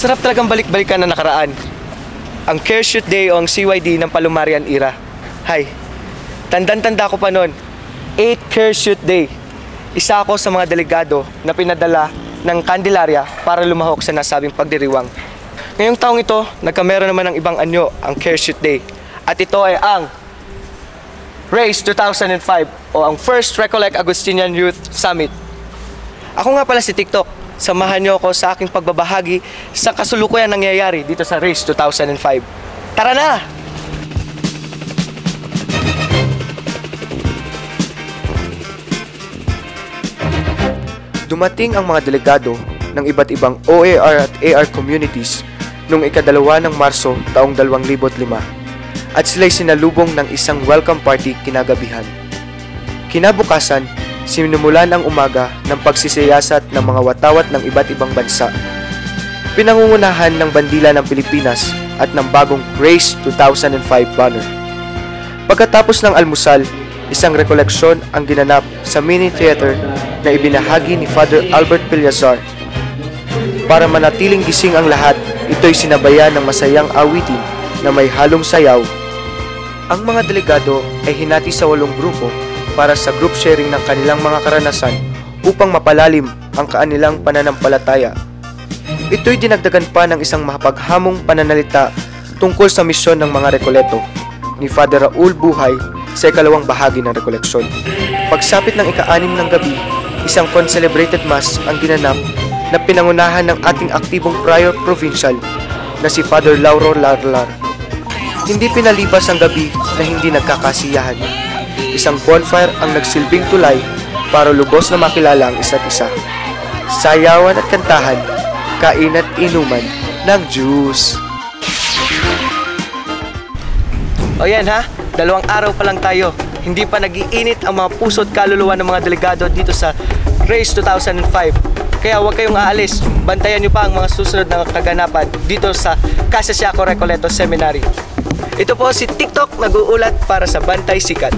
Masarap talagang balik-balikan na nakaraan. Ang care shoot day o ang CYD ng Palomarian era. Hay, tandang-tanda ko pa noon. 8 care shoot day. Isa ako sa mga delegado na pinadala ng Candelaria para lumahok sa nasabing pagdiriwang. Ngayong taong ito, nagkamera naman ng ibang anyo ang care shoot day. At ito ay ang Race 2005 o ang First Recollect Agustinian Youth Summit. Ako nga pala si TikTok. Samahan niyo ako sa aking pagbabahagi sa kasulukuyan nangyayari dito sa Race 2005. Tara na! Dumating ang mga delegado ng iba't ibang OAR at AR communities noong ika-2 ng Marso taong 2005 at sila'y sinalubong ng isang welcome party kinagabihan. Kinabukasan, sinimulan ang umaga ng pagsisiyasat ng mga watawat ng iba't ibang bansa. Pinangungunahan ng bandila ng Pilipinas at ng bagong Race 2005 banner. Pagkatapos ng almusal, isang rekoleksyon ang ginanap sa mini theater na ibinahagi ni Father Albert Pillazar. Para manatiling gising ang lahat, ito'y sinabayan ng masayang awitin na may halong sayaw. Ang mga delegado ay hinati sa 8 grupo para sa group sharing ng kanilang mga karanasan upang mapalalim ang kanilang pananampalataya. Ito'y dinagdagan pa ng isang mapaghamong pananalita tungkol sa misyon ng mga Rekoleto ni Father Raul Buhay sa ikalawang bahagi ng rekoleksyon. Pagsapit ng ika-6 ng gabi, isang concelebrated mass ang ginanap na pinangunahan ng ating aktibong prior provincial na si Father Lauro Larlar. Hindi pinalibas ang gabi na hindi nagkakasiyahan. Isang bonfire ang nagsilbing tulay para lubos na makilala ang isa't isa. Sayawan at kantahan, kain at inuman ng juice. O yan ha, 2 araw pa lang tayo. Hindi pa nag-iinit ang mga puso at kaluluwa ng mga delegado dito sa Race 2005. Kaya huwag kayong aalis. Bantayan nyo pa ang mga susunod na kaganapan dito sa Casa Siaco Recoleto Seminary. Ito po si TikTok nag-uulat para sa Bantay Sikat.